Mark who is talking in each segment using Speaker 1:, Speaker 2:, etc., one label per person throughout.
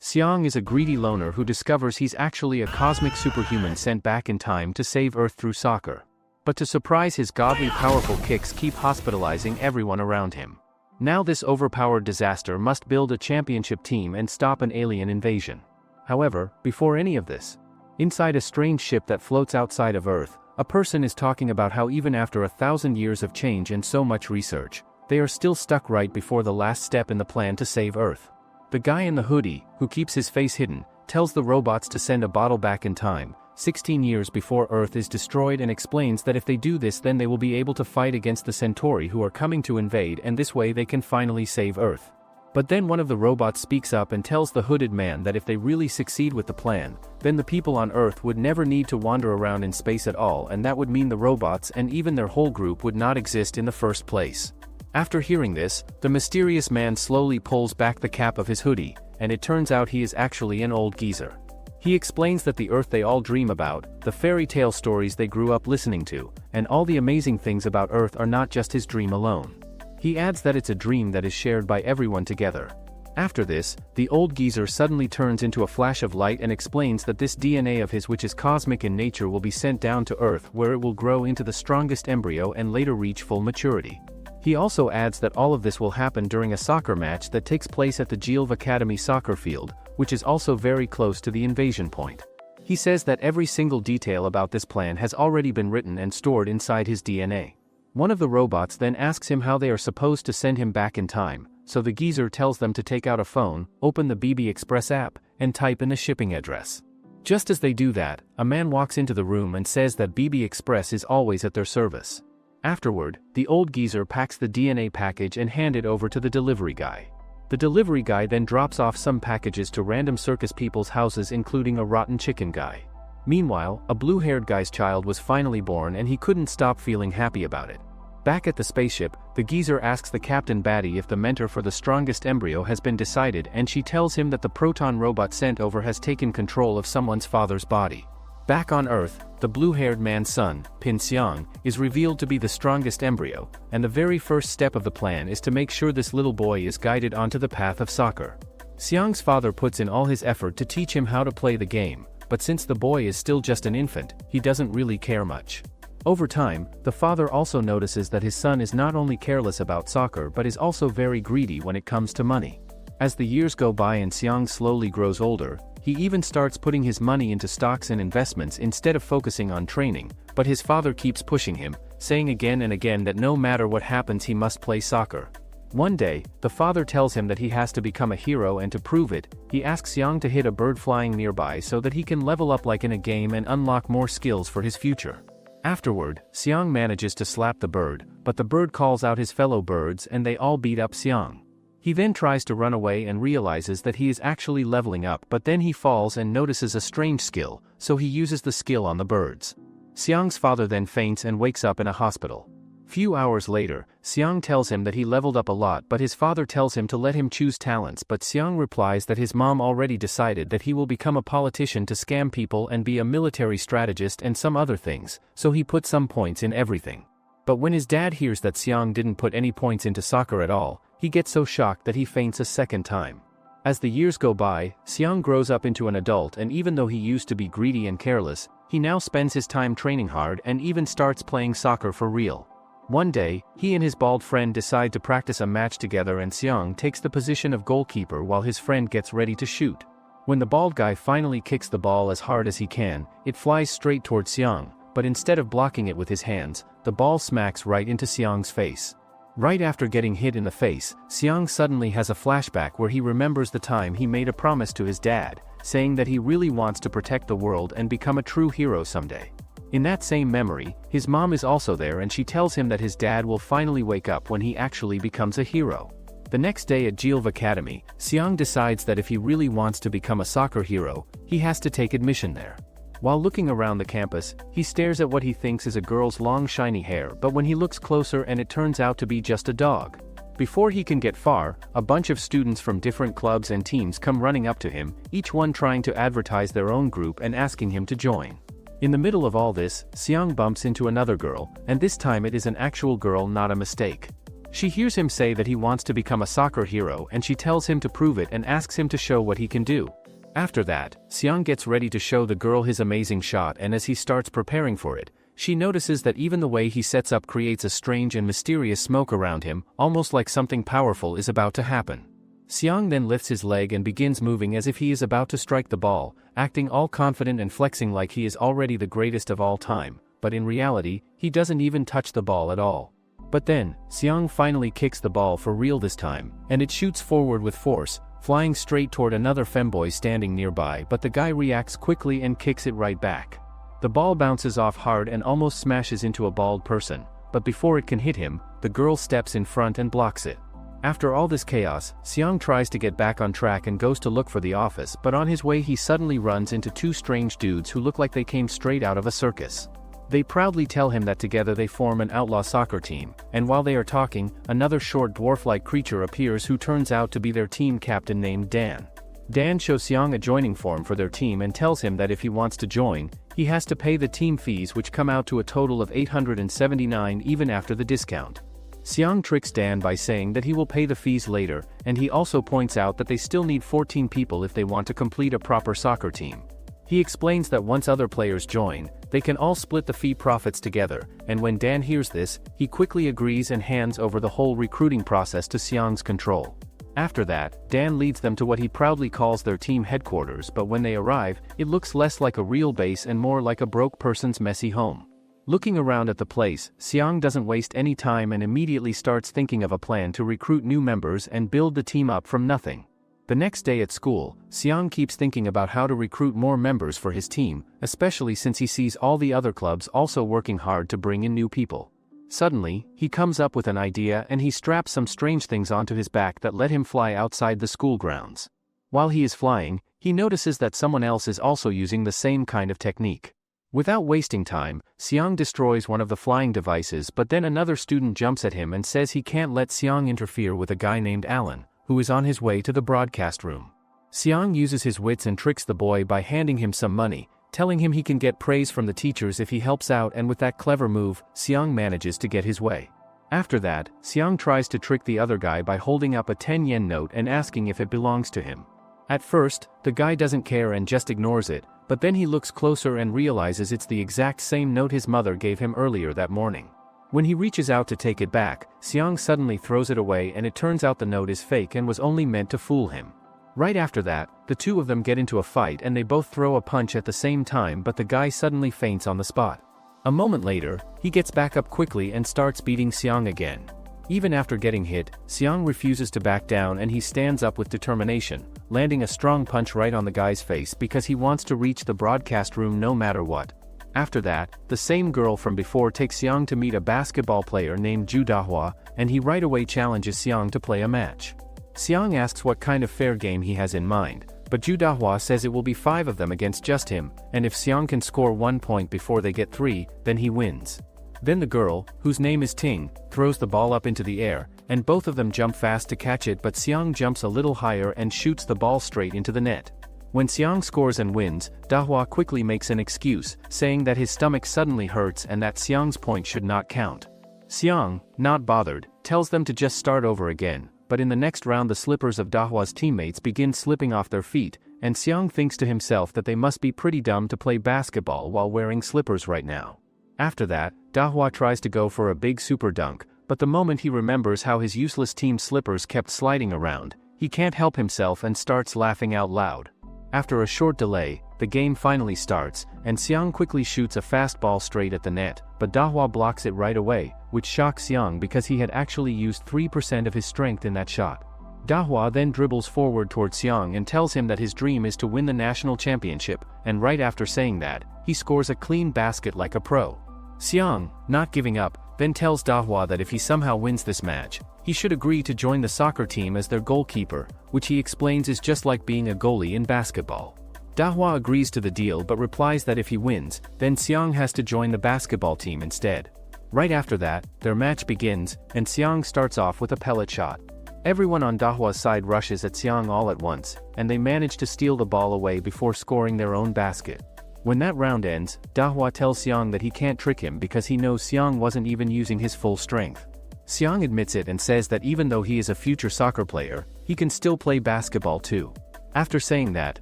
Speaker 1: Xiang is a greedy loner who discovers he's actually a cosmic superhuman sent back in time to save Earth through soccer. But to surprise, his godly powerful kicks keep hospitalizing everyone around him. Now this overpowered disaster must build a championship team and stop an alien invasion. However, before any of this, inside a strange ship that floats outside of Earth, a person is talking about how even after 1,000 years of change and so much research, they are still stuck right before the last step in the plan to save Earth. The guy in the hoodie, who keeps his face hidden, tells the robots to send a bottle back in time, 16 years before Earth is destroyed, and explains that if they do this, then they will be able to fight against the Centauri who are coming to invade, and this way they can finally save Earth. But then one of the robots speaks up and tells the hooded man that if they really succeed with the plan, then the people on Earth would never need to wander around in space at all, and that would mean the robots and even their whole group would not exist in the first place. After hearing this, the mysterious man slowly pulls back the cap of his hoodie, and it turns out he is actually an old geezer. He explains that the Earth they all dream about, the fairy tale stories they grew up listening to, and all the amazing things about Earth are not just his dream alone. He adds that it's a dream that is shared by everyone together. After this, the old geezer suddenly turns into a flash of light and explains that this DNA of his, which is cosmic in nature, will be sent down to Earth, where it will grow into the strongest embryo and later reach full maturity. He also adds that all of this will happen during a soccer match that takes place at the Gilv Academy soccer field, which is also very close to the invasion point. He says that every single detail about this plan has already been written and stored inside his DNA. One of the robots then asks him how they are supposed to send him back in time, so the geezer tells them to take out a phone, open the BB Express app, and type in the shipping address. Just as they do that, a man walks into the room and says that BB Express is always at their service. Afterward, the old geezer packs the DNA package and hands it over to the delivery guy. The delivery guy then drops off some packages to random circus people's houses, including a rotten chicken guy. Meanwhile, a blue-haired guy's child was finally born and he couldn't stop feeling happy about it. Back at the spaceship, the geezer asks the Captain Baddie if the mentor for the strongest embryo has been decided, and she tells him that the proton robot sent over has taken control of someone's father's body. Back on Earth, the blue-haired man's son, Xiang, is revealed to be the strongest embryo, and the very first step of the plan is to make sure this little boy is guided onto the path of soccer. Xiang's father puts in all his effort to teach him how to play the game, but since the boy is still just an infant, he doesn't really care much. Over time, the father also notices that his son is not only careless about soccer but is also very greedy when it comes to money. As the years go by and Xiang slowly grows older, he even starts putting his money into stocks and investments instead of focusing on training, but his father keeps pushing him, saying again and again that no matter what happens he must play soccer. One day, the father tells him that he has to become a hero, and to prove it, he asks Xiang to hit a bird flying nearby so that he can level up like in a game and unlock more skills for his future. Afterward, Xiang manages to slap the bird, but the bird calls out his fellow birds and they all beat up Xiang. He then tries to run away and realizes that he is actually leveling up, but then he falls and notices a strange skill, so he uses the skill on the birds. Xiang's father then faints and wakes up in a hospital. Few hours later, Xiang tells him that he leveled up a lot, but his father tells him to let him choose talents, but Xiang replies that his mom already decided that he will become a politician to scam people and be a military strategist and some other things, so he put some points in everything. But when his dad hears that Xiang didn't put any points into soccer at all, he gets so shocked that he faints a second time. As the years go by, Xiang grows up into an adult, and even though he used to be greedy and careless, he now spends his time training hard and even starts playing soccer for real. One day, he and his bald friend decide to practice a match together, and Xiang takes the position of goalkeeper while his friend gets ready to shoot. When the bald guy finally kicks the ball as hard as he can, it flies straight towards Xiang, but instead of blocking it with his hands, the ball smacks right into Xiang's face. Right after getting hit in the face, Xiang suddenly has a flashback where he remembers the time he made a promise to his dad, saying that he really wants to protect the world and become a true hero someday. In that same memory, his mom is also there, and she tells him that his dad will finally wake up when he actually becomes a hero. The next day at Gilv Academy, Xiang decides that if he really wants to become a soccer hero, he has to take admission there. While looking around the campus, he stares at what he thinks is a girl's long shiny hair, but when he looks closer and it turns out to be just a dog. Before he can get far, a bunch of students from different clubs and teams come running up to him, each one trying to advertise their own group and asking him to join. In the middle of all this, Xiang bumps into another girl, and this time it is an actual girl, not a mistake. She hears him say that he wants to become a soccer hero and she tells him to prove it and asks him to show what he can do. After that, Xiang gets ready to show the girl his amazing shot, and as he starts preparing for it, she notices that even the way he sets up creates a strange and mysterious smoke around him, almost like something powerful is about to happen. Xiang then lifts his leg and begins moving as if he is about to strike the ball, acting all confident and flexing like he is already the greatest of all time, but in reality, he doesn't even touch the ball at all. But then, Xiang finally kicks the ball for real this time, and it shoots forward with force, flying straight toward another femboy standing nearby, but the guy reacts quickly and kicks it right back. The ball bounces off hard and almost smashes into a bald person, but before it can hit him, the girl steps in front and blocks it. After all this chaos, Xiang tries to get back on track and goes to look for the office, but on his way he suddenly runs into two strange dudes who look like they came straight out of a circus. They proudly tell him that together they form an outlaw soccer team, and while they are talking, another short dwarf-like creature appears who turns out to be their team captain named Dan. Dan shows Xiang a joining form for their team and tells him that if he wants to join, he has to pay the team fees, which come out to a total of 879 even after the discount. Xiang tricks Dan by saying that he will pay the fees later, and he also points out that they still need 14 people if they want to complete a proper soccer team. He explains that once other players join, they can all split the fee profits together, and when Dan hears this, he quickly agrees and hands over the whole recruiting process to Xiang's control. After that, Dan leads them to what he proudly calls their team headquarters, but when they arrive, it looks less like a real base and more like a broke person's messy home. Looking around at the place, Xiang doesn't waste any time and immediately starts thinking of a plan to recruit new members and build the team up from nothing. The next day at school, Xiang keeps thinking about how to recruit more members for his team, especially since he sees all the other clubs also working hard to bring in new people. Suddenly, he comes up with an idea and he straps some strange things onto his back that let him fly outside the school grounds. While he is flying, he notices that someone else is also using the same kind of technique. Without wasting time, Xiang destroys one of the flying devices, but then another student jumps at him and says he can't let Xiang interfere with a guy named Alan, who is on his way to the broadcast room. Xiang uses his wits and tricks the boy by handing him some money, telling him he can get praise from the teachers if he helps out, and with that clever move, Xiang manages to get his way. After that, Xiang tries to trick the other guy by holding up a 10-yen note and asking if it belongs to him. At first, the guy doesn't care and just ignores it, but then he looks closer and realizes it's the exact same note his mother gave him earlier that morning. When he reaches out to take it back, Xiang suddenly throws it away and it turns out the note is fake and was only meant to fool him. Right after that, the two of them get into a fight and they both throw a punch at the same time, but the guy suddenly faints on the spot. A moment later, he gets back up quickly and starts beating Xiang again. Even after getting hit, Xiang refuses to back down and he stands up with determination, landing a strong punch right on the guy's face because he wants to reach the broadcast room no matter what. After that, the same girl from before takes Xiang to meet a basketball player named Ju Dahua, and he right away challenges Xiang to play a match. Xiang asks what kind of fair game he has in mind, but Ju Dahua says it will be 5 of them against just him, and if Xiang can score 1 point before they get 3, then he wins. Then the girl, whose name is Ting, throws the ball up into the air, and both of them jump fast to catch it, but Xiang jumps a little higher and shoots the ball straight into the net. When Xiang scores and wins, Dahua quickly makes an excuse, saying that his stomach suddenly hurts and that Xiang's point should not count. Xiang, not bothered, tells them to just start over again, but in the next round the slippers of Dahua's teammates begin slipping off their feet, and Xiang thinks to himself that they must be pretty dumb to play basketball while wearing slippers right now. After that, Dahua tries to go for a big super dunk, but the moment he remembers how his useless team slippers kept sliding around, he can't help himself and starts laughing out loud. After a short delay, the game finally starts, and Xiang quickly shoots a fast ball straight at the net, but Dahua blocks it right away, which shocks Xiang because he had actually used 3% of his strength in that shot. Dahua then dribbles forward towards Xiang and tells him that his dream is to win the national championship, and right after saying that, he scores a clean basket like a pro. Xiang, not giving up, then tells Dahua that if he somehow wins this match, he should agree to join the soccer team as their goalkeeper, which he explains is just like being a goalie in basketball. Dahua agrees to the deal but replies that if he wins, then Xiang has to join the basketball team instead. Right after that, their match begins, and Xiang starts off with a pellet shot. Everyone on Dahua's side rushes at Xiang all at once, and they manage to steal the ball away before scoring their own basket. When that round ends, Dahua tells Xiang that he can't trick him because he knows Xiang wasn't even using his full strength. Xiang admits it and says that even though he is a future soccer player, he can still play basketball too. After saying that,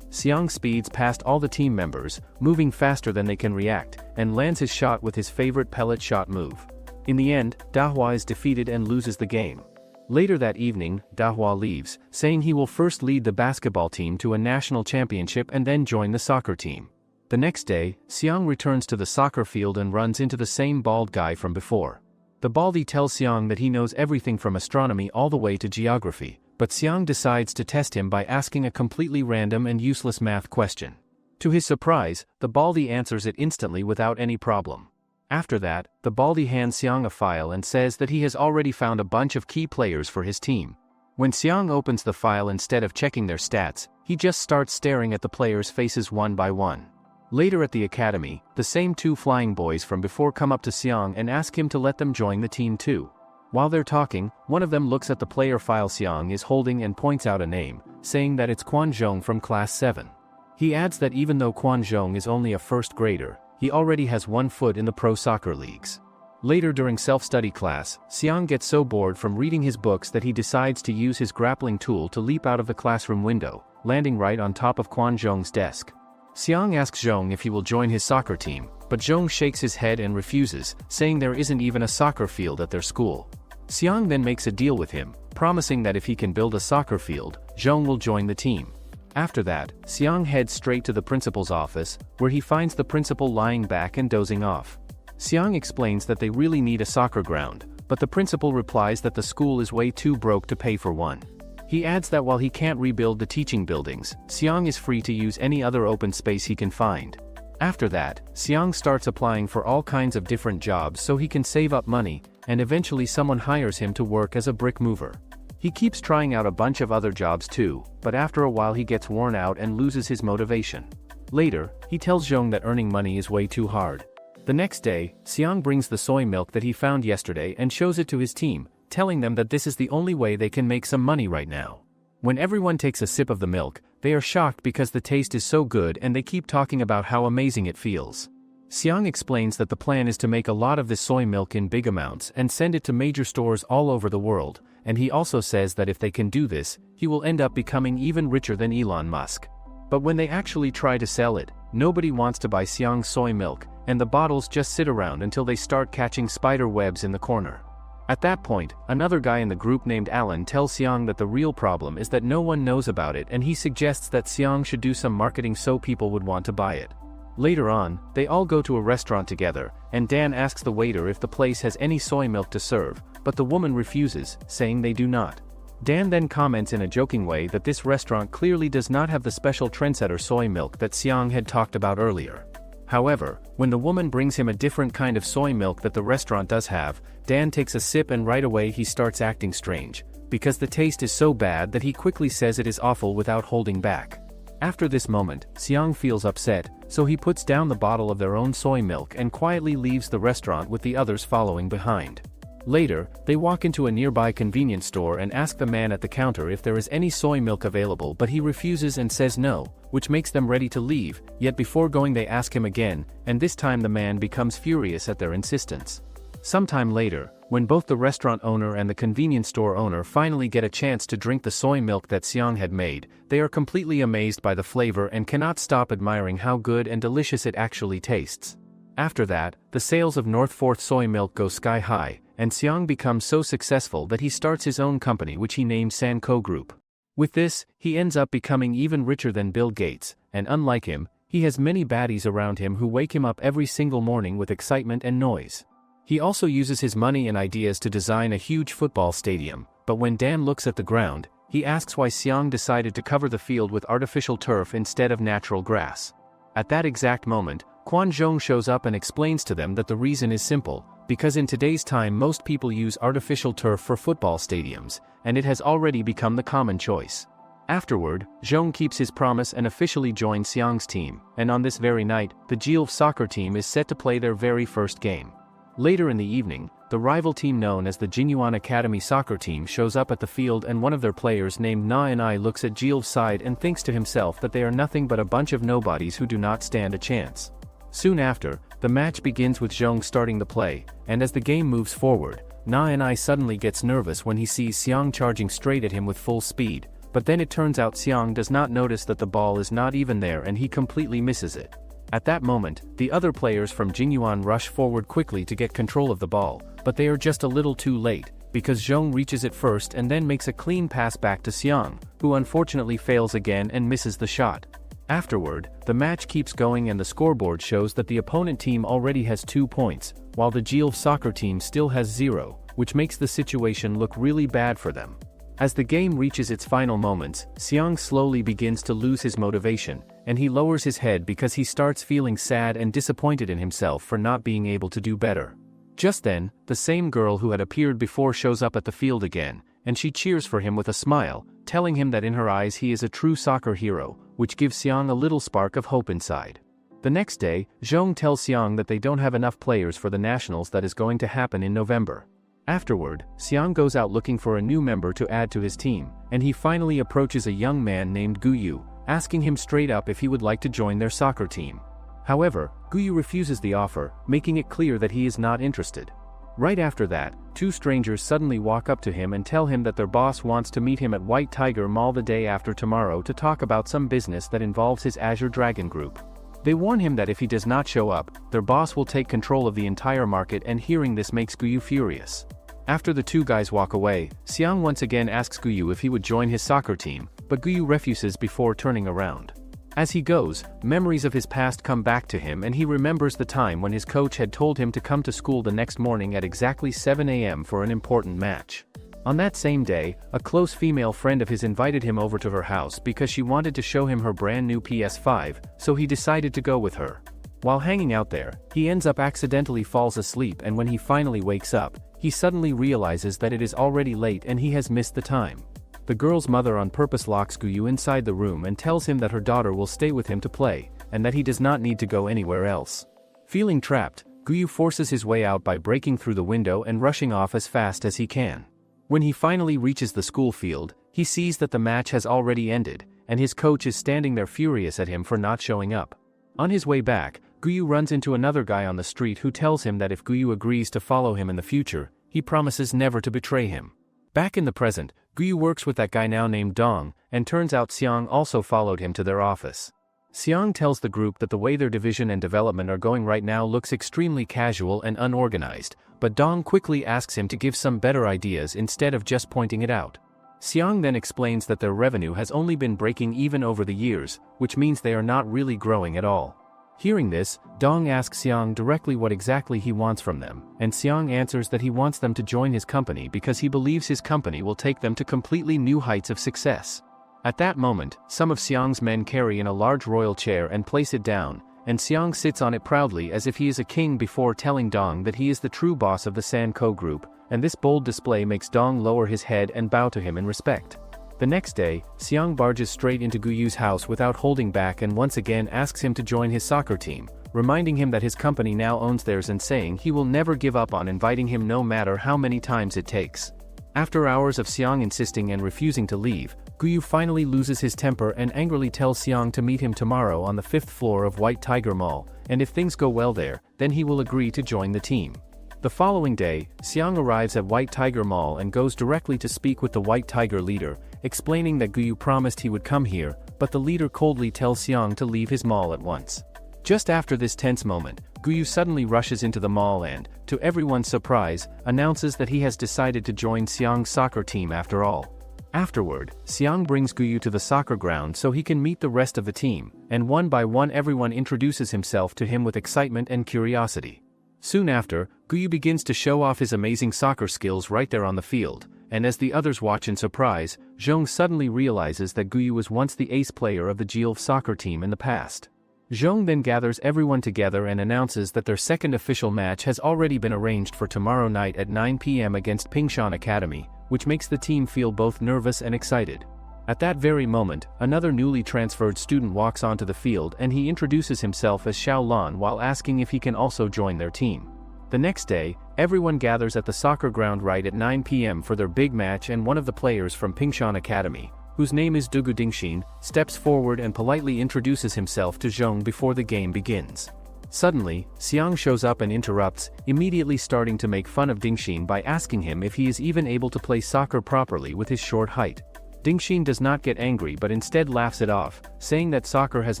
Speaker 1: Xiang speeds past all the team members, moving faster than they can react, and lands his shot with his favorite pellet shot move. In the end, Dahua is defeated and loses the game. Later that evening, Dahua leaves, saying he will first lead the basketball team to a national championship and then join the soccer team. The next day, Xiang returns to the soccer field and runs into the same bald guy from before. The baldy tells Xiang that he knows everything from astronomy all the way to geography, but Xiang decides to test him by asking a completely random and useless math question. To his surprise, the baldy answers it instantly without any problem. After that, the baldy hands Xiang a file and says that he has already found a bunch of key players for his team. When Xiang opens the file instead of checking their stats, he just starts staring at the players' faces one by one. Later at the academy, the same two flying boys from before come up to Xiang and ask him to let them join the team too. While they're talking, one of them looks at the player file Xiang is holding and points out a name, saying that it's Quan Zhong from class 7. He adds that even though Quan Zhong is only a first grader, he already has one foot in the pro soccer leagues. Later during self-study class, Xiang gets so bored from reading his books that he decides to use his grappling tool to leap out of the classroom window, landing right on top of Quan Zhong's desk. Xiang asks Zhong if he will join his soccer team, but Zhong shakes his head and refuses, saying there isn't even a soccer field at their school. Xiang then makes a deal with him, promising that if he can build a soccer field, Zhong will join the team. After that, Xiang heads straight to the principal's office, where he finds the principal lying back and dozing off. Xiang explains that they really need a soccer ground, but the principal replies that the school is way too broke to pay for one. He adds that while he can't rebuild the teaching buildings, Xiang is free to use any other open space he can find. After that, Xiang starts applying for all kinds of different jobs so he can save up money, and eventually someone hires him to work as a brick mover. He keeps trying out a bunch of other jobs too, but after a while he gets worn out and loses his motivation. Later, he tells Zhong that earning money is way too hard. The next day, Xiang brings the soy milk that he found yesterday and shows it to his team, telling them that this is the only way they can make some money right now. When everyone takes a sip of the milk, they are shocked because the taste is so good and they keep talking about how amazing it feels. Xiang explains that the plan is to make a lot of this soy milk in big amounts and send it to major stores all over the world, and he also says that if they can do this, he will end up becoming even richer than Elon Musk. But when they actually try to sell it, nobody wants to buy Xiang's soy milk, and the bottles just sit around until they start catching spider webs in the corner. At that point, another guy in the group named Alan tells Xiang that the real problem is that no one knows about it, and he suggests that Xiang should do some marketing so people would want to buy it. Later on, they all go to a restaurant together, and Dan asks the waiter if the place has any soy milk to serve, but the woman refuses, saying they do not. Dan then comments in a joking way that this restaurant clearly does not have the special trendsetter soy milk that Xiang had talked about earlier. However, when the woman brings him a different kind of soy milk that the restaurant does have, Dan takes a sip and right away he starts acting strange, because the taste is so bad that he quickly says it is awful without holding back. After this moment, Xiang feels upset, so he puts down the bottle of their own soy milk and quietly leaves the restaurant with the others following behind. Later, they walk into a nearby convenience store and ask the man at the counter if there is any soy milk available, but he refuses and says no, which makes them ready to leave, yet before going they ask him again, and this time the man becomes furious at their insistence. Sometime later, when both the restaurant owner and the convenience store owner finally get a chance to drink the soy milk that Xiang had made, they are completely amazed by the flavor and cannot stop admiring how good and delicious it actually tastes. After that, the sales of North Fourth soy milk go sky high, and Xiang becomes so successful that he starts his own company which he named Sanko Group. With this, he ends up becoming even richer than Bill Gates, and unlike him, he has many baddies around him who wake him up every single morning with excitement and noise. He also uses his money and ideas to design a huge football stadium, but when Dan looks at the ground, he asks why Xiang decided to cover the field with artificial turf instead of natural grass. At that exact moment, Quan Zhong shows up and explains to them that the reason is simple, because in today's time most people use artificial turf for football stadiums, and it has already become the common choice. Afterward, Zhong keeps his promise and officially joins Xiang's team, and on this very night, the Gilv soccer team is set to play their very first game. Later in the evening, the rival team known as the Gilv Academy soccer team shows up at the field, and one of their players named Na and I looks at Gilv's side and thinks to himself that they are nothing but a bunch of nobodies who do not stand a chance. Soon after, the match begins with Zhong starting the play, and as the game moves forward, Na suddenly gets nervous when he sees Xiang charging straight at him with full speed, but then it turns out Xiang does not notice that the ball is not even there and he completely misses it. At that moment, the other players from Jinuan rush forward quickly to get control of the ball, but they are just a little too late, because Zhong reaches it first and then makes a clean pass back to Xiang, who unfortunately fails again and misses the shot. Afterward, the match keeps going and the scoreboard shows that the opponent team already has 2 points, while the Gilv soccer team still has 0, which makes the situation look really bad for them. As the game reaches its final moments, Xiang slowly begins to lose his motivation, and he lowers his head because he starts feeling sad and disappointed in himself for not being able to do better. Just then, the same girl who had appeared before shows up at the field again, and she cheers for him with a smile, telling him that in her eyes he is a true soccer hero, which gives Xiang a little spark of hope inside. The next day, Zhong tells Xiang that they don't have enough players for the nationals that is going to happen in November. Afterward, Xiang goes out looking for a new member to add to his team, and he finally approaches a young man named Guyu, asking him straight up if he would like to join their soccer team. However, Guyu refuses the offer, making it clear that he is not interested. Right after that, 2 strangers suddenly walk up to him and tell him that their boss wants to meet him at White Tiger Mall the day after tomorrow to talk about some business that involves his Azure Dragon group. They warn him that if he does not show up, their boss will take control of the entire market, and hearing this makes Guyu furious. After the 2 guys walk away, Xiang once again asks Guyu if he would join his soccer team, but Guyu refuses before turning around. As he goes, memories of his past come back to him and he remembers the time when his coach had told him to come to school the next morning at exactly 7 a.m. for an important match. On that same day, a close female friend of his invited him over to her house because she wanted to show him her brand new PS5, so he decided to go with her. While hanging out there, he ends up accidentally falls asleep, and when he finally wakes up, he suddenly realizes that it is already late and he has missed the time. The girl's mother on purpose locks Guyu inside the room and tells him that her daughter will stay with him to play, and that he does not need to go anywhere else. Feeling trapped, Guyu forces his way out by breaking through the window and rushing off as fast as he can. When he finally reaches the school field, he sees that the match has already ended, and his coach is standing there furious at him for not showing up. On his way back, Guyu runs into another guy on the street who tells him that if Guyu agrees to follow him in the future, he promises never to betray him. Back in the present, Guyu works with that guy now named Dong, and turns out Xiang also followed him to their office. Xiang tells the group that the way their division and development are going right now looks extremely casual and unorganized, but Dong quickly asks him to give some better ideas instead of just pointing it out. Xiang then explains that their revenue has only been breaking even over the years, which means they are not really growing at all. Hearing this, Dong asks Xiang directly what exactly he wants from them, and Xiang answers that he wants them to join his company because he believes his company will take them to completely new heights of success. At that moment, some of Xiang's men carry in a large royal chair and place it down, and Xiang sits on it proudly as if he is a king before telling Dong that he is the true boss of the Sanko group, and this bold display makes Dong lower his head and bow to him in respect. The next day, Xiang barges straight into Guyu's house without holding back and once again asks him to join his soccer team, reminding him that his company now owns theirs and saying he will never give up on inviting him no matter how many times it takes. After hours of Xiang insisting and refusing to leave, Guyu finally loses his temper and angrily tells Xiang to meet him tomorrow on the 5th floor of White Tiger Mall, and if things go well there, then he will agree to join the team. The following day, Xiang arrives at White Tiger Mall and goes directly to speak with the White Tiger leader, explaining that Guyu promised he would come here, but the leader coldly tells Xiang to leave his mall at once. Just after this tense moment, Guyu suddenly rushes into the mall and, to everyone's surprise, announces that he has decided to join Xiang's soccer team after all. Afterward, Xiang brings Guyu to the soccer ground so he can meet the rest of the team, and one by one everyone introduces himself to him with excitement and curiosity. Soon after, Guyu begins to show off his amazing soccer skills right there on the field, and as the others watch in surprise, Zhong suddenly realizes that Guyu was once the ace player of the Gilv soccer team in the past. Zhong then gathers everyone together and announces that their second official match has already been arranged for tomorrow night at 9 p.m. against Pingan Academy, which makes the team feel both nervous and excited. At that very moment, another newly transferred student walks onto the field and he introduces himself as Xiao Lan while asking if he can also join their team. The next day, everyone gathers at the soccer ground right at 9 p.m. for their big match, and one of the players from Pingan Academy, whose name is Dugu Dingxin, steps forward and politely introduces himself to Zhong before the game begins. Suddenly, Xiang shows up and interrupts, immediately starting to make fun of Dingxin by asking him if he is even able to play soccer properly with his short height. Dingxin does not get angry but instead laughs it off, saying that soccer has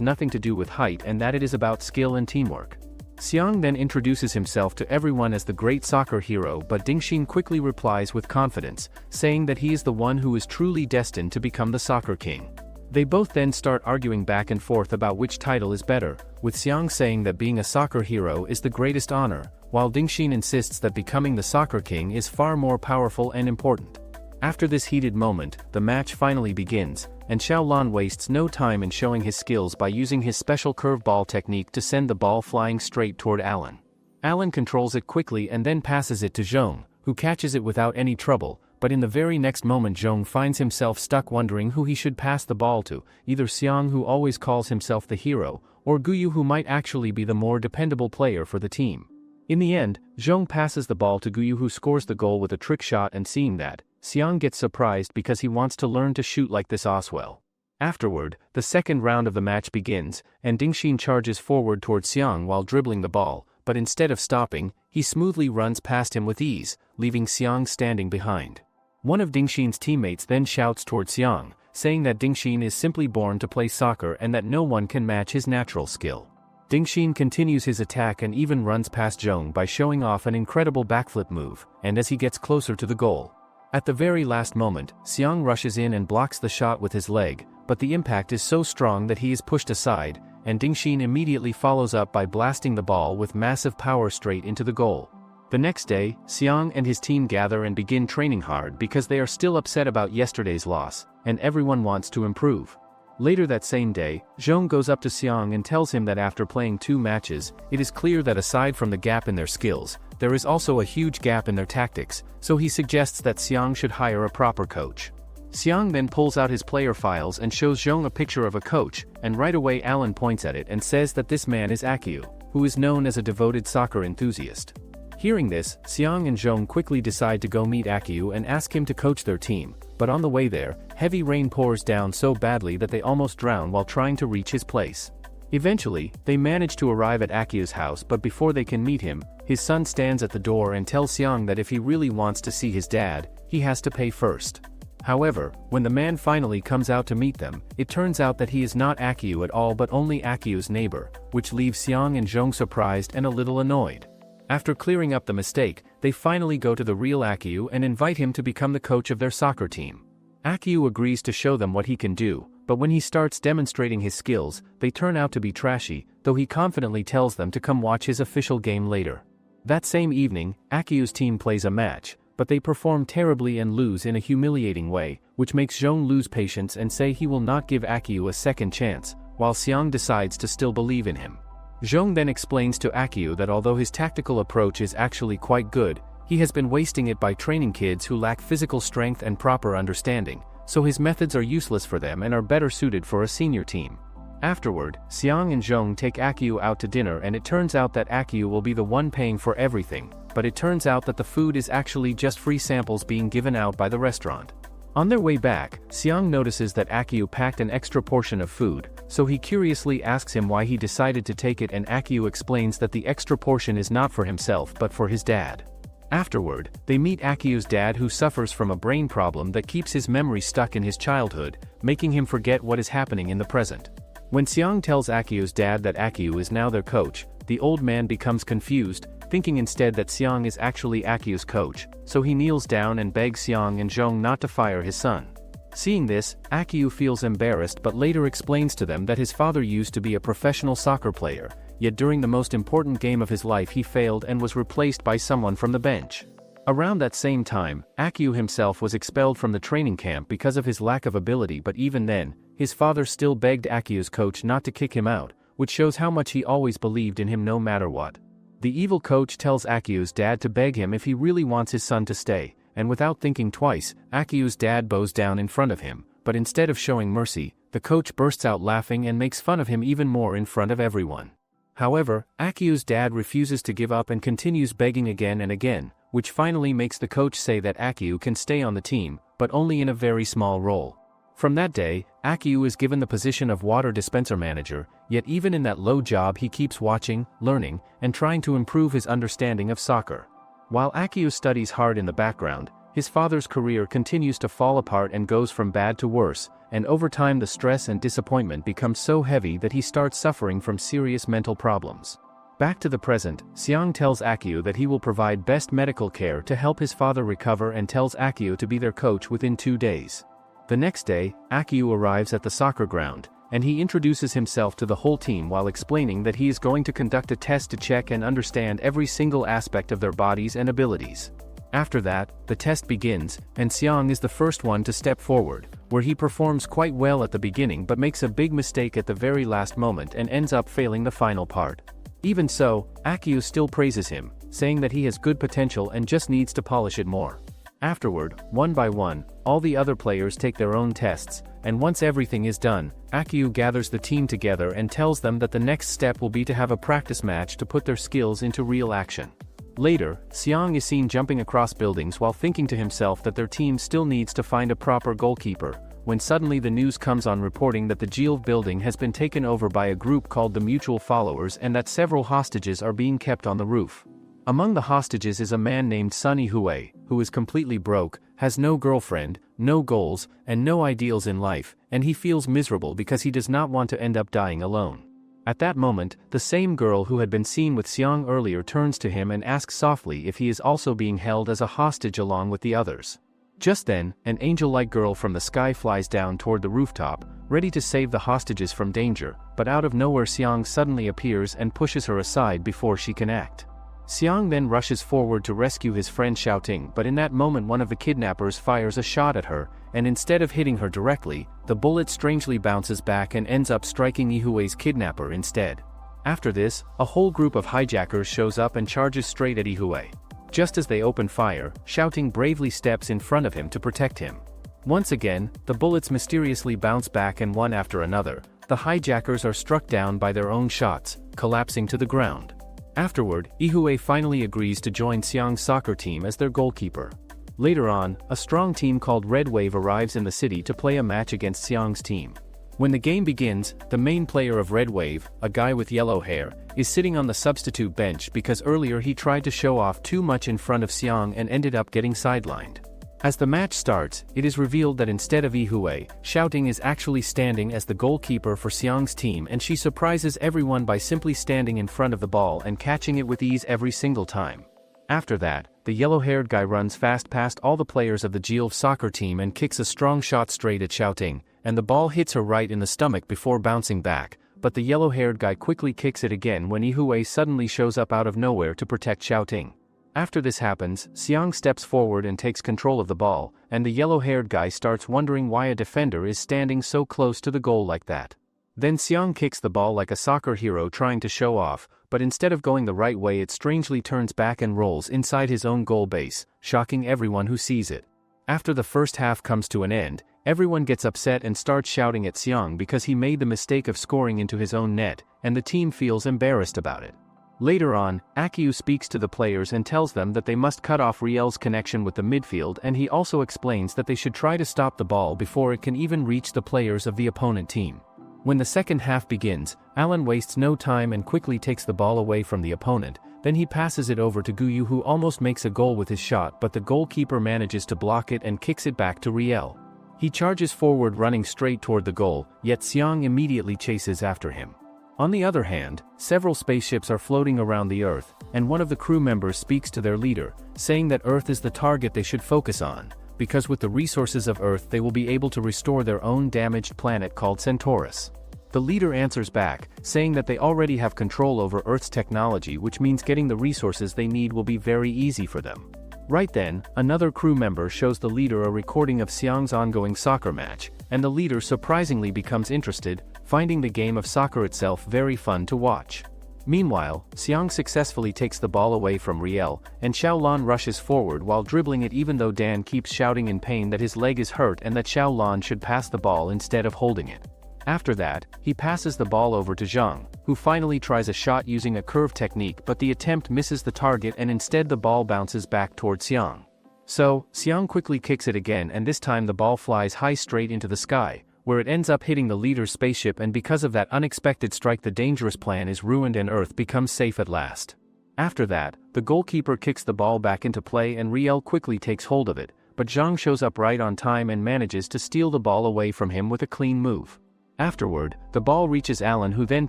Speaker 1: nothing to do with height and that it is about skill and teamwork. Xiang then introduces himself to everyone as the great soccer hero, but Dingxin quickly replies with confidence, saying that he is the one who is truly destined to become the soccer king. They both then start arguing back and forth about which title is better, with Xiang saying that being a soccer hero is the greatest honor, while Dingxin insists that becoming the soccer king is far more powerful and important. After this heated moment, the match finally begins, and Xiaolan wastes no time in showing his skills by using his special curveball technique to send the ball flying straight toward Alan. Alan controls it quickly and then passes it to Zhong, who catches it without any trouble, but in the very next moment Zhong finds himself stuck wondering who he should pass the ball to, either Xiang, who always calls himself the hero, or Guyu, who might actually be the more dependable player for the team. In the end, Zhong passes the ball to Guyu, who scores the goal with a trick shot, and seeing that, Xiang gets surprised because he wants to learn to shoot like this Oswell. Afterward, the second round of the match begins, and Dingxin charges forward towards Xiang while dribbling the ball, but instead of stopping, he smoothly runs past him with ease, leaving Xiang standing behind. One of Dingxin's teammates then shouts towards Xiang, saying that Dingxin is simply born to play soccer and that no one can match his natural skill. Dingxin continues his attack and even runs past Zhong by showing off an incredible backflip move, and as he gets closer to the goal. At the very last moment, Xiang rushes in and blocks the shot with his leg, but the impact is so strong that he is pushed aside, and Dingxin immediately follows up by blasting the ball with massive power straight into the goal. The next day, Xiang and his team gather and begin training hard because they are still upset about yesterday's loss, and everyone wants to improve. Later that same day, Zhong goes up to Xiang and tells him that after playing 2 matches, it is clear that aside from the gap in their skills, there is also a huge gap in their tactics, so he suggests that Xiang should hire a proper coach. Xiang then pulls out his player files and shows Zhong a picture of a coach, and right away Alan points at it and says that this man is Akiu, who is known as a devoted soccer enthusiast. Hearing this, Xiang and Zhong quickly decide to go meet Akiu and ask him to coach their team, but on the way there, heavy rain pours down so badly that they almost drown while trying to reach his place. Eventually, they manage to arrive at Akiu's house, but before they can meet him, his son stands at the door and tells Xiang that if he really wants to see his dad, he has to pay first. However, when the man finally comes out to meet them, it turns out that he is not Akiu at all but only Akiu's neighbor, which leaves Xiang and Zhong surprised and a little annoyed. After clearing up the mistake, they finally go to the real Akiu and invite him to become the coach of their soccer team. Akiu agrees to show them what he can do, but when he starts demonstrating his skills, they turn out to be trashy, though he confidently tells them to come watch his official game later. That same evening, Akiu's team plays a match, but they perform terribly and lose in a humiliating way, which makes Zhong lose patience and say he will not give Akiu a second chance, while Xiang decides to still believe in him. Zhong then explains to Akiu that although his tactical approach is actually quite good, he has been wasting it by training kids who lack physical strength and proper understanding, so his methods are useless for them and are better suited for a senior team. Afterward, Xiang and Zhong take Akiu out to dinner, and it turns out that Akiu will be the one paying for everything, but it turns out that the food is actually just free samples being given out by the restaurant. On their way back, Xiang notices that Akiu packed an extra portion of food, so he curiously asks him why he decided to take it, and Akiu explains that the extra portion is not for himself but for his dad. Afterward, they meet Akiu's dad, who suffers from a brain problem that keeps his memory stuck in his childhood, making him forget what is happening in the present. When Xiang tells Akiu's dad that Akiu is now their coach, the old man becomes confused, thinking instead that Xiang is actually Akiu's coach, so he kneels down and begs Xiang and Zhong not to fire his son. Seeing this, Akiu feels embarrassed but later explains to them that his father used to be a professional soccer player, yet during the most important game of his life he failed and was replaced by someone from the bench. Around that same time, Akiu himself was expelled from the training camp because of his lack of ability, but even then, his father still begged Akiu's coach not to kick him out, which shows how much he always believed in him no matter what. The evil coach tells Akiu's dad to beg him if he really wants his son to stay, and without thinking twice, Akiu's dad bows down in front of him, but instead of showing mercy, the coach bursts out laughing and makes fun of him even more in front of everyone. However, Akiu's dad refuses to give up and continues begging again and again, which finally makes the coach say that Akiu can stay on the team, but only in a very small role. From that day, Akiu is given the position of water dispenser manager, yet even in that low job he keeps watching, learning, and trying to improve his understanding of soccer. While Akiu studies hard in the background, his father's career continues to fall apart and goes from bad to worse, and over time the stress and disappointment become so heavy that he starts suffering from serious mental problems. Back to the present, Xiang tells Akiu that he will provide best medical care to help his father recover and tells Akiu to be their coach within 2 days. The next day, Akiu arrives at the soccer ground, and he introduces himself to the whole team while explaining that he is going to conduct a test to check and understand every single aspect of their bodies and abilities. After that, the test begins, and Xiang is the first one to step forward, where he performs quite well at the beginning but makes a big mistake at the very last moment and ends up failing the final part. Even so, Akiu still praises him, saying that he has good potential and just needs to polish it more. Afterward, one by one, all the other players take their own tests, and once everything is done, Akiu gathers the team together and tells them that the next step will be to have a practice match to put their skills into real action. Later, Xiang is seen jumping across buildings while thinking to himself that their team still needs to find a proper goalkeeper, when suddenly the news comes on reporting that the Gilv building has been taken over by a group called the Mutual Followers and that several hostages are being kept on the roof. Among the hostages is a man named Sun Yihue, who is completely broke, has no girlfriend, no goals, and no ideals in life, and he feels miserable because he does not want to end up dying alone. At that moment, the same girl who had been seen with Xiang earlier turns to him and asks softly if he is also being held as a hostage along with the others. Just then, an angel-like girl from the sky flies down toward the rooftop, ready to save the hostages from danger, but out of nowhere Xiang suddenly appears and pushes her aside before she can act. Xiang then rushes forward to rescue his friend shouting, but in that moment one of the kidnappers fires a shot at her, and instead of hitting her directly, the bullet strangely bounces back and ends up striking Yihue's kidnapper instead. After this, a whole group of hijackers shows up and charges straight at Yihue. Just as they open fire, shouting bravely steps in front of him to protect him. Once again, the bullets mysteriously bounce back and one after another, the hijackers are struck down by their own shots, collapsing to the ground. Afterward, Yihue finally agrees to join Xiang's soccer team as their goalkeeper. Later on, a strong team called Red Wave arrives in the city to play a match against Xiang's team. When the game begins, the main player of Red Wave, a guy with yellow hair, is sitting on the substitute bench because earlier he tried to show off too much in front of Xiang and ended up getting sidelined. As the match starts, it is revealed that instead of Yihue, Shouting is actually standing as the goalkeeper for Xiang's team, and she surprises everyone by simply standing in front of the ball and catching it with ease every single time. After that, the yellow-haired guy runs fast past all the players of the Gilv soccer team and kicks a strong shot straight at Shouting, and the ball hits her right in the stomach before bouncing back, but the yellow-haired guy quickly kicks it again when Yihue suddenly shows up out of nowhere to protect Shouting. After this happens, Xiang steps forward and takes control of the ball, and the yellow-haired guy starts wondering why a defender is standing so close to the goal like that. Then Xiang kicks the ball like a soccer hero trying to show off, but instead of going the right way it strangely turns back and rolls inside his own goal base, shocking everyone who sees it. After the first half comes to an end, everyone gets upset and starts shouting at Xiang because he made the mistake of scoring into his own net, and the team feels embarrassed about it. Later on, Akiu speaks to the players and tells them that they must cut off Riel's connection with the midfield, and he also explains that they should try to stop the ball before it can even reach the players of the opponent team. When the second half begins, Alan wastes no time and quickly takes the ball away from the opponent, then he passes it over to Guyu, who almost makes a goal with his shot, but the goalkeeper manages to block it and kicks it back to Riel. He charges forward running straight toward the goal, yet Xiang immediately chases after him. On the other hand, several spaceships are floating around the Earth, and one of the crew members speaks to their leader, saying that Earth is the target they should focus on, because with the resources of Earth they will be able to restore their own damaged planet called Centaurus. The leader answers back, saying that they already have control over Earth's technology, which means getting the resources they need will be very easy for them. Right then, another crew member shows the leader a recording of Xiang's ongoing soccer match, and the leader surprisingly becomes interested, finding the game of soccer itself very fun to watch. Meanwhile, Xiang successfully takes the ball away from Riel, and Xiaolan rushes forward while dribbling it, even though Dan keeps shouting in pain that his leg is hurt and that Xiaolan should pass the ball instead of holding it. After that, he passes the ball over to Xiang, who finally tries a shot using a curve technique, but the attempt misses the target and instead the ball bounces back towards Xiang. So, Xiang quickly kicks it again, and this time the ball flies high straight into the sky, where it ends up hitting the leader's spaceship, and because of that unexpected strike the dangerous plan is ruined and Earth becomes safe at last. After that, the goalkeeper kicks the ball back into play and Riel quickly takes hold of it, but Xiang shows up right on time and manages to steal the ball away from him with a clean move. Afterward, the ball reaches Alan, who then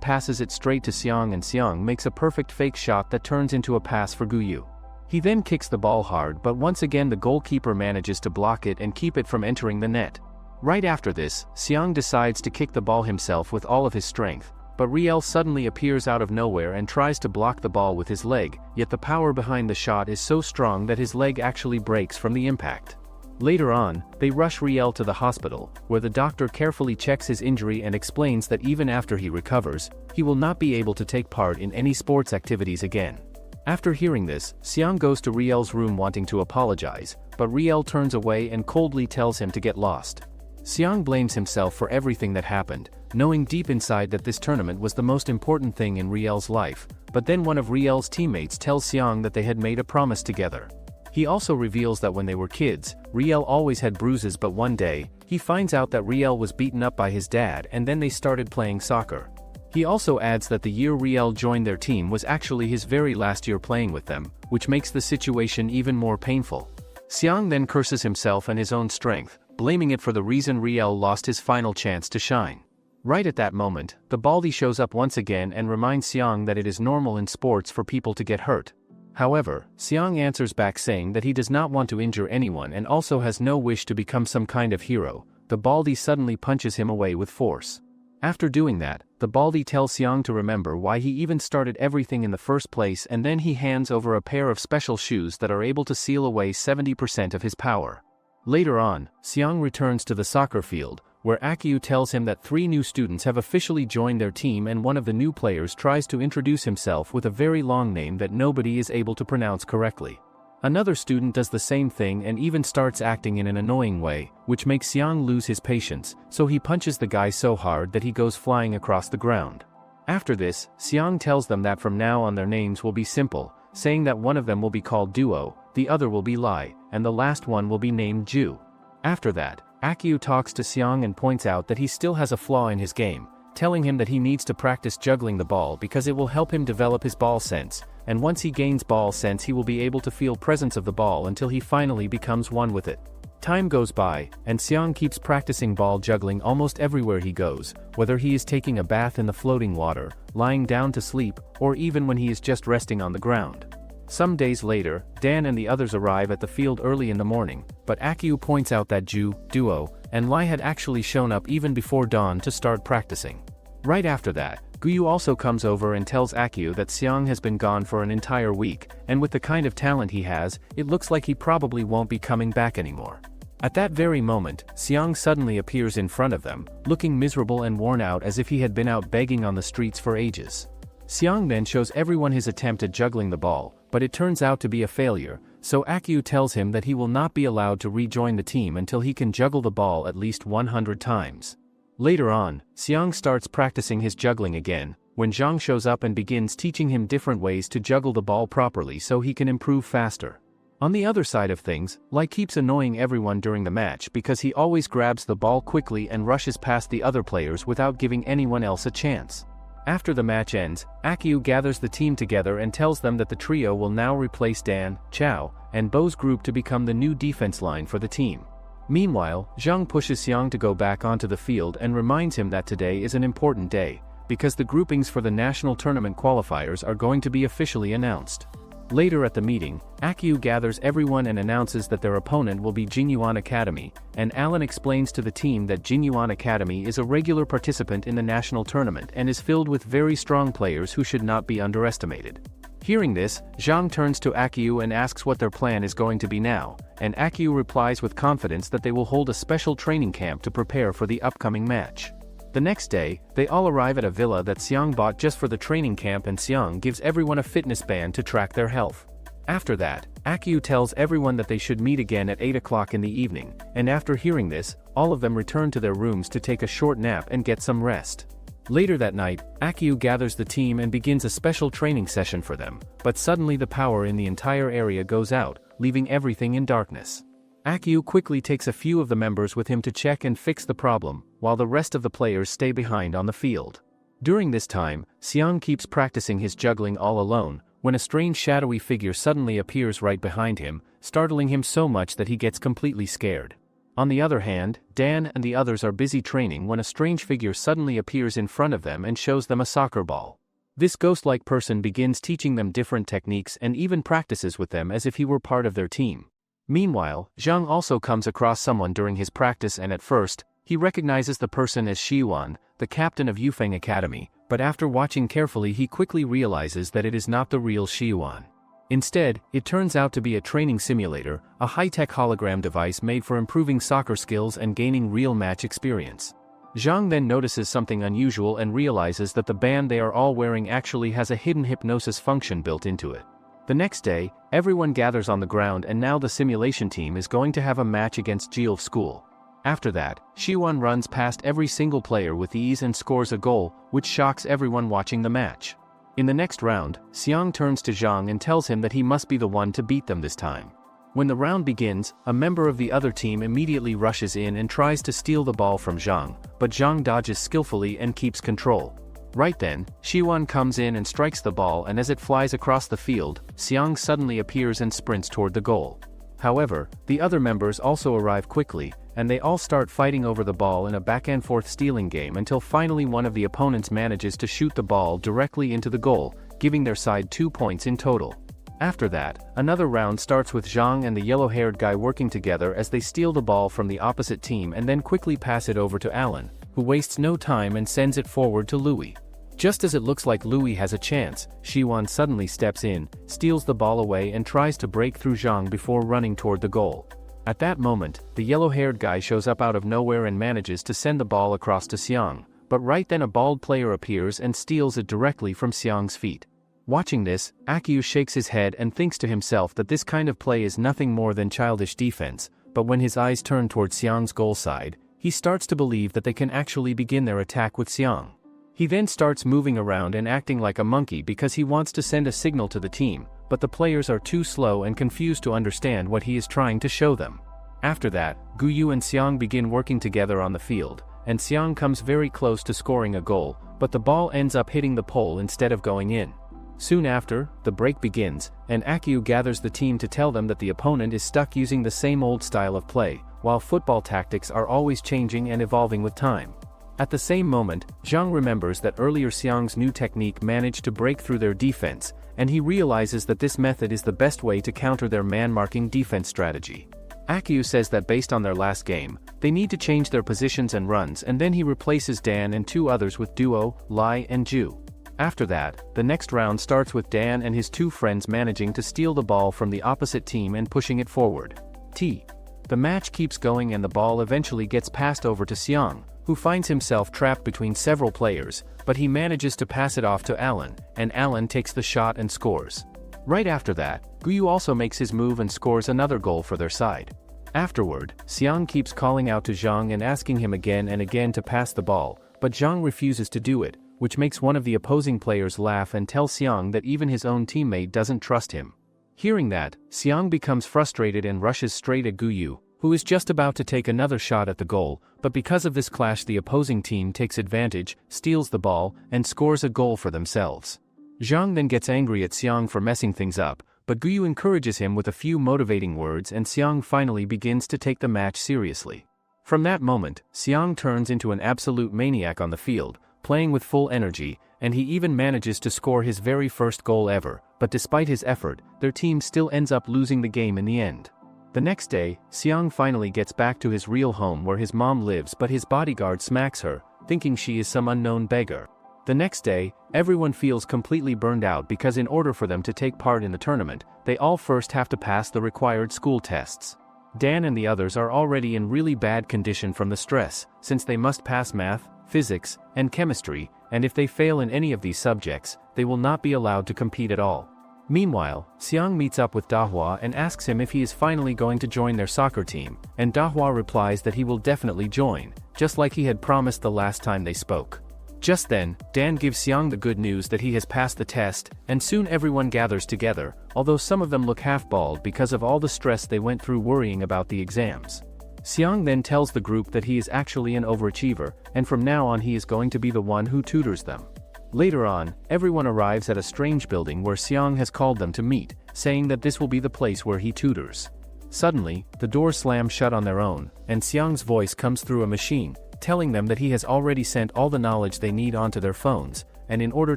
Speaker 1: passes it straight to Xiang, and Xiang makes a perfect fake shot that turns into a pass for Guyu. He then kicks the ball hard, but once again the goalkeeper manages to block it and keep it from entering the net. Right after this, Xiang decides to kick the ball himself with all of his strength, but Riel suddenly appears out of nowhere and tries to block the ball with his leg, yet the power behind the shot is so strong that his leg actually breaks from the impact. Later on, they rush Riel to the hospital, where the doctor carefully checks his injury and explains that even after he recovers, he will not be able to take part in any sports activities again. After hearing this, Xiang goes to Riel's room wanting to apologize, but Riel turns away and coldly tells him to get lost. Xiang blames himself for everything that happened, knowing deep inside that this tournament was the most important thing in Riel's life, but then one of Riel's teammates tells Xiang that they had made a promise together. He also reveals that when they were kids, Riel always had bruises, but one day, he finds out that Riel was beaten up by his dad, and then they started playing soccer. He also adds that the year Riel joined their team was actually his very last year playing with them, which makes the situation even more painful. Xiang then curses himself and his own strength, blaming it for the reason Riel lost his final chance to shine. Right at that moment, the Baldy shows up once again and reminds Xiang that it is normal in sports for people to get hurt. However, Xiang answers back saying that he does not want to injure anyone and also has no wish to become some kind of hero. The Baldy suddenly punches him away with force. After doing that, the Baldy tells Xiang to remember why he even started everything in the first place, and then he hands over a pair of special shoes that are able to seal away 70% of his power. Later on, Xiang returns to the soccer field, where Akyu tells him that 3 new students have officially joined their team, and one of the new players tries to introduce himself with a very long name that nobody is able to pronounce correctly. Another student does the same thing and even starts acting in an annoying way, which makes Xiang lose his patience, so he punches the guy so hard that he goes flying across the ground. After this, Xiang tells them that from now on their names will be simple, saying that one of them will be called Duo, the other will be Lai, and the last one will be named Ju. After that, Akyu talks to Xiang and points out that he still has a flaw in his game, telling him that he needs to practice juggling the ball because it will help him develop his ball sense, and once he gains ball sense he will be able to feel presence of the ball until he finally becomes one with it. Time goes by, and Xiang keeps practicing ball juggling almost everywhere he goes, whether he is taking a bath in the floating water, lying down to sleep, or even when he is just resting on the ground. Some days later, Dan and the others arrive at the field early in the morning, but Akyu points out that Ju, Duo, and Lai had actually shown up even before dawn to start practicing. Right after that, Guyu also comes over and tells Akyu that Xiang has been gone for an entire week, and with the kind of talent he has, it looks like he probably won't be coming back anymore. At that very moment, Xiang suddenly appears in front of them, looking miserable and worn out as if he had been out begging on the streets for ages. Xiang then shows everyone his attempt at juggling the ball, but it turns out to be a failure, so Akyu tells him that he will not be allowed to rejoin the team until he can juggle the ball at least 100 times. Later on, Xiang starts practicing his juggling again, when Zhang shows up and begins teaching him different ways to juggle the ball properly so he can improve faster. On the other side of things, Lai keeps annoying everyone during the match because he always grabs the ball quickly and rushes past the other players without giving anyone else a chance. After the match ends, Akyu gathers the team together and tells them that the trio will now replace Dan, Chao, and Bo's group to become the new defense line for the team. Meanwhile, Zhang pushes Xiang to go back onto the field and reminds him that today is an important day, because the groupings for the national tournament qualifiers are going to be officially announced. Later at the meeting, Akyu gathers everyone and announces that their opponent will be Jinuan Academy, and Alan explains to the team that Jinuan Academy is a regular participant in the national tournament and is filled with very strong players who should not be underestimated. Hearing this, Zhang turns to Akyu and asks what their plan is going to be now, and Akyu replies with confidence that they will hold a special training camp to prepare for the upcoming match. The next day, they all arrive at a villa that Xiang bought just for the training camp, and Xiang gives everyone a fitness band to track their health. After that, Akyu tells everyone that they should meet again at 8 o'clock in the evening, and after hearing this, all of them return to their rooms to take a short nap and get some rest. Later that night, Akyu gathers the team and begins a special training session for them, but suddenly the power in the entire area goes out, leaving everything in darkness. Guyu quickly takes a few of the members with him to check and fix the problem, while the rest of the players stay behind on the field. During this time, Xiang keeps practicing his juggling all alone, when a strange shadowy figure suddenly appears right behind him, startling him so much that he gets completely scared. On the other hand, Dan and the others are busy training when a strange figure suddenly appears in front of them and shows them a soccer ball. This ghost-like person begins teaching them different techniques and even practices with them as if he were part of their team. Meanwhile, Xiang also comes across someone during his practice and at first, he recognizes the person as Jinuan, the captain of Gilv Academy, but after watching carefully he quickly realizes that it is not the real Jinuan. Instead, it turns out to be a training simulator, a high-tech hologram device made for improving soccer skills and gaining real match experience. Xiang then notices something unusual and realizes that the band they are all wearing actually has a hidden hypnosis function built into it. The next day, everyone gathers on the ground and now the simulation team is going to have a match against Gilv School. After that, Jinuan runs past every single player with ease and scores a goal, which shocks everyone watching the match. In the next round, Xiang turns to Xiang and tells him that he must be the one to beat them this time. When the round begins, a member of the other team immediately rushes in and tries to steal the ball from Xiang, but Xiang dodges skillfully and keeps control. Right then, Jinuan comes in and strikes the ball, and as it flies across the field, Xiang suddenly appears and sprints toward the goal. However, the other members also arrive quickly, and they all start fighting over the ball in a back-and-forth stealing game until finally one of the opponents manages to shoot the ball directly into the goal, giving their side 2 points in total. After that, another round starts with Xiang and the yellow-haired guy working together as they steal the ball from the opposite team and then quickly pass it over to Alan, who wastes no time and sends it forward to Louis. Just as it looks like Louis has a chance, Jinuan suddenly steps in, steals the ball away and tries to break through Xiang before running toward the goal. At that moment, the yellow-haired guy shows up out of nowhere and manages to send the ball across to Xiang, but right then a bald player appears and steals it directly from Xiang's feet. Watching this, Guyu shakes his head and thinks to himself that this kind of play is nothing more than childish defense, but when his eyes turn toward Xiang's goal side, he starts to believe that they can actually begin their attack with Xiang. He then starts moving around and acting like a monkey because he wants to send a signal to the team, but the players are too slow and confused to understand what he is trying to show them. After that, Guyu and Xiang begin working together on the field, and Xiang comes very close to scoring a goal, but the ball ends up hitting the pole instead of going in. Soon after, the break begins, and Guyu gathers the team to tell them that the opponent is stuck using the same old style of play, while football tactics are always changing and evolving with time. At the same moment, Xiang remembers that earlier Xiang's new technique managed to break through their defense, and he realizes that this method is the best way to counter their man-marking defense strategy. Guyu says that based on their last game, they need to change their positions and runs, and then he replaces Dan and 2 others with Duo, Lai and Ju. After that, the next round starts with Dan and his 2 friends managing to steal the ball from the opposite team and pushing it forward. The match keeps going and the ball eventually gets passed over to Xiang, who finds himself trapped between several players, but he manages to pass it off to Alan, and Alan takes the shot and scores. Right after that, Guyu also makes his move and scores another goal for their side. Afterward, Xiang keeps calling out to Xiang and asking him again and again to pass the ball, but Xiang refuses to do it, which makes one of the opposing players laugh and tell Xiang that even his own teammate doesn't trust him. Hearing that, Xiang becomes frustrated and rushes straight at Guyu, who is just about to take another shot at the goal, but because of this clash the opposing team takes advantage, steals the ball, and scores a goal for themselves. Xiang then gets angry at Xiang for messing things up, but Guyu encourages him with a few motivating words and Xiang finally begins to take the match seriously. From that moment, Xiang turns into an absolute maniac on the field, playing with full energy, and he even manages to score his very first goal ever, but despite his effort, their team still ends up losing the game in the end. The next day, Xiang finally gets back to his real home where his mom lives, but his bodyguard smacks her, thinking she is some unknown beggar. The next day, everyone feels completely burned out because in order for them to take part in the tournament, they all first have to pass the required school tests. Dan and the others are already in really bad condition from the stress, since they must pass math, physics, and chemistry, and if they fail in any of these subjects, they will not be allowed to compete at all. Meanwhile, Xiang meets up with Dahua and asks him if he is finally going to join their soccer team, and Dahua replies that he will definitely join, just like he had promised the last time they spoke. Just then, Dan gives Xiang the good news that he has passed the test, and soon everyone gathers together, although some of them look half-bald because of all the stress they went through worrying about the exams. Xiang then tells the group that he is actually an overachiever, and from now on he is going to be the one who tutors them. Later on, everyone arrives at a strange building where Xiang has called them to meet, saying that this will be the place where he tutors. Suddenly, the doors slam shut on their own, and Xiang's voice comes through a machine, telling them that he has already sent all the knowledge they need onto their phones, and in order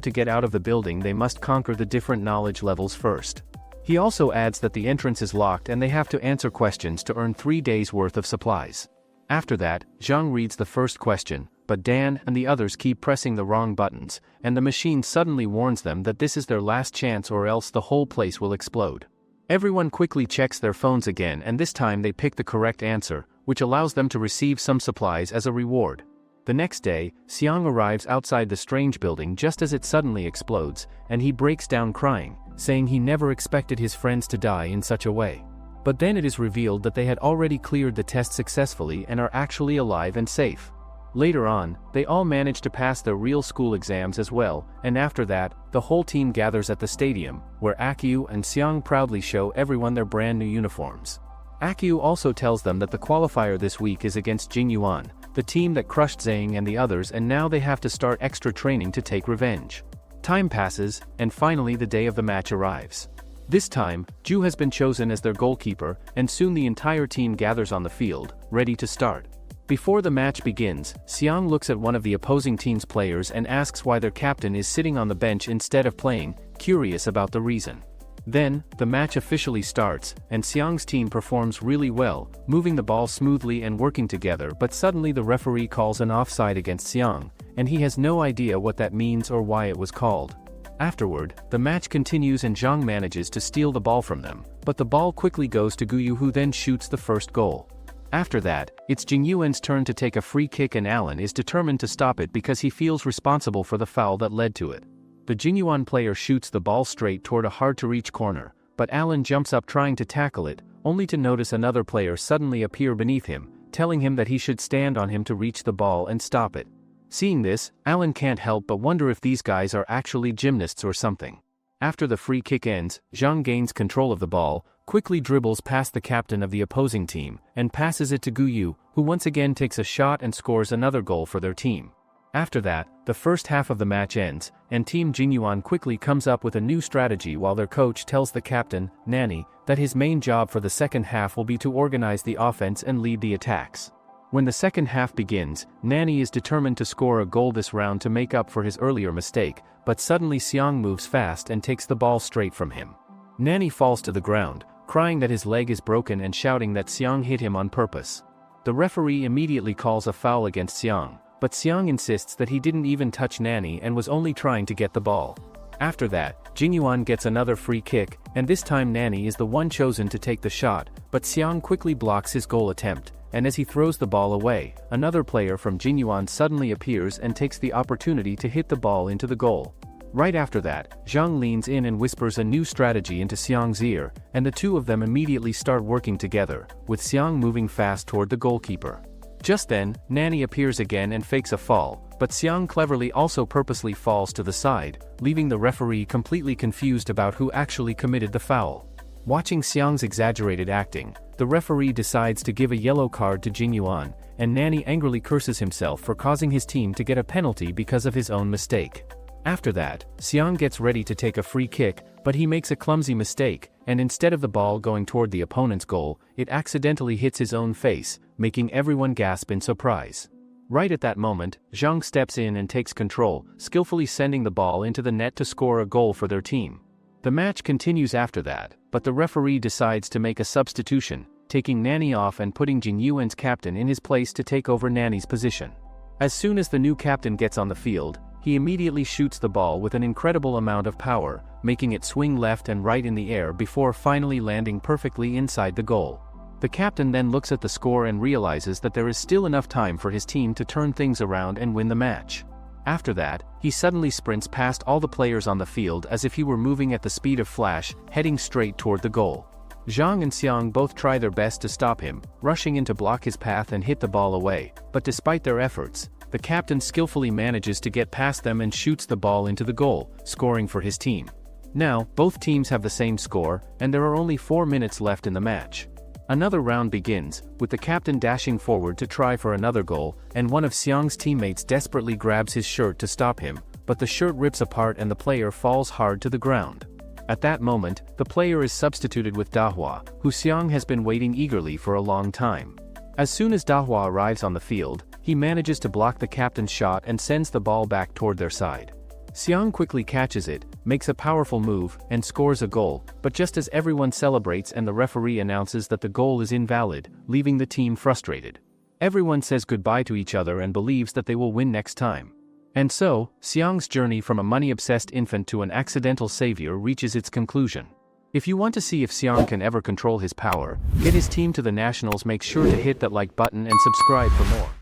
Speaker 1: to get out of the building they must conquer the different knowledge levels first. He also adds that the entrance is locked and they have to answer questions to earn 3 days' worth of supplies. After that, Xiang reads the first question, but Dan and the others keep pressing the wrong buttons, and the machine suddenly warns them that this is their last chance or else the whole place will explode. Everyone quickly checks their phones again and this time they pick the correct answer, which allows them to receive some supplies as a reward. The next day, Xiang arrives outside the strange building just as it suddenly explodes, and he breaks down crying, saying he never expected his friends to die in such a way. But then it is revealed that they had already cleared the test successfully and are actually alive and safe. Later on, they all manage to pass their real school exams as well, and after that, the whole team gathers at the stadium, where Guyu and Xiang proudly show everyone their brand new uniforms. Guyu also tells them that the qualifier this week is against Jinuan, the team that crushed Xiang and the others, and now they have to start extra training to take revenge. Time passes, and finally the day of the match arrives. This time, Ju has been chosen as their goalkeeper, and soon the entire team gathers on the field, ready to start. Before the match begins, Xiang looks at one of the opposing team's players and asks why their captain is sitting on the bench instead of playing, curious about the reason. Then, the match officially starts, and Xiang's team performs really well, moving the ball smoothly and working together, but suddenly the referee calls an offside against Xiang, and he has no idea what that means or why it was called. Afterward, the match continues and Xiang manages to steal the ball from them, but the ball quickly goes to Guyu, who then shoots the first goal. After that, it's Jinuan's turn to take a free kick and Alan is determined to stop it because he feels responsible for the foul that led to it. The Jinuan player shoots the ball straight toward a hard-to-reach corner, but Alan jumps up trying to tackle it, only to notice another player suddenly appear beneath him, telling him that he should stand on him to reach the ball and stop it. Seeing this, Alan can't help but wonder if these guys are actually gymnasts or something. After the free kick ends, Xiang gains control of the ball, quickly dribbles past the captain of the opposing team, and passes it to Guyu, who once again takes a shot and scores another goal for their team. After that, the first half of the match ends, and Team Jinuan quickly comes up with a new strategy while their coach tells the captain, Nani, that his main job for the second half will be to organize the offense and lead the attacks. When the second half begins, Nani is determined to score a goal this round to make up for his earlier mistake, but suddenly Xiang moves fast and takes the ball straight from him. Nani falls to the ground, crying that his leg is broken and shouting that Xiang hit him on purpose. The referee immediately calls a foul against Xiang, but Xiang insists that he didn't even touch Nani and was only trying to get the ball. After that, Jinuan gets another free kick, and this time Nani is the one chosen to take the shot, but Xiang quickly blocks his goal attempt, and as he throws the ball away, another player from Jinuan suddenly appears and takes the opportunity to hit the ball into the goal. Right after that, Xiang leans in and whispers a new strategy into Xiang's ear, and the two of them immediately start working together, with Xiang moving fast toward the goalkeeper. Just then, Nani appears again and fakes a fall, but Xiang cleverly also purposely falls to the side, leaving the referee completely confused about who actually committed the foul. Watching Xiang's exaggerated acting, the referee decides to give a yellow card to Jinuan, and Nani angrily curses himself for causing his team to get a penalty because of his own mistake. After that, Xiang gets ready to take a free kick, but he makes a clumsy mistake, and instead of the ball going toward the opponent's goal, it accidentally hits his own face, making everyone gasp in surprise. Right at that moment, Xiang steps in and takes control, skillfully sending the ball into the net to score a goal for their team. The match continues after that, but the referee decides to make a substitution, taking Nani off and putting Jinuan's captain in his place to take over Nani's position. As soon as the new captain gets on the field, he immediately shoots the ball with an incredible amount of power, making it swing left and right in the air before finally landing perfectly inside the goal. The captain then looks at the score and realizes that there is still enough time for his team to turn things around and win the match. After that, he suddenly sprints past all the players on the field as if he were moving at the speed of Flash, heading straight toward the goal. Xiang and Xiang both try their best to stop him, rushing in to block his path and hit the ball away, but despite their efforts, the captain skillfully manages to get past them and shoots the ball into the goal, scoring for his team. Now, both teams have the same score, and there are only 4 minutes left in the match. Another round begins, with the captain dashing forward to try for another goal, and one of Xiang's teammates desperately grabs his shirt to stop him, but the shirt rips apart and the player falls hard to the ground. At that moment, the player is substituted with Dahua, who Xiang has been waiting eagerly for a long time. As soon as Dahua arrives on the field, he manages to block the captain's shot and sends the ball back toward their side. Xiang quickly catches it, makes a powerful move, and scores a goal, but just as everyone celebrates and the referee announces that the goal is invalid, leaving the team frustrated. Everyone says goodbye to each other and believes that they will win next time. And so, Xiang's journey from a money-obsessed infant to an accidental savior reaches its conclusion. If you want to see if Xiang can ever control his power, get his team to the nationals, make sure to hit that like button and subscribe for more.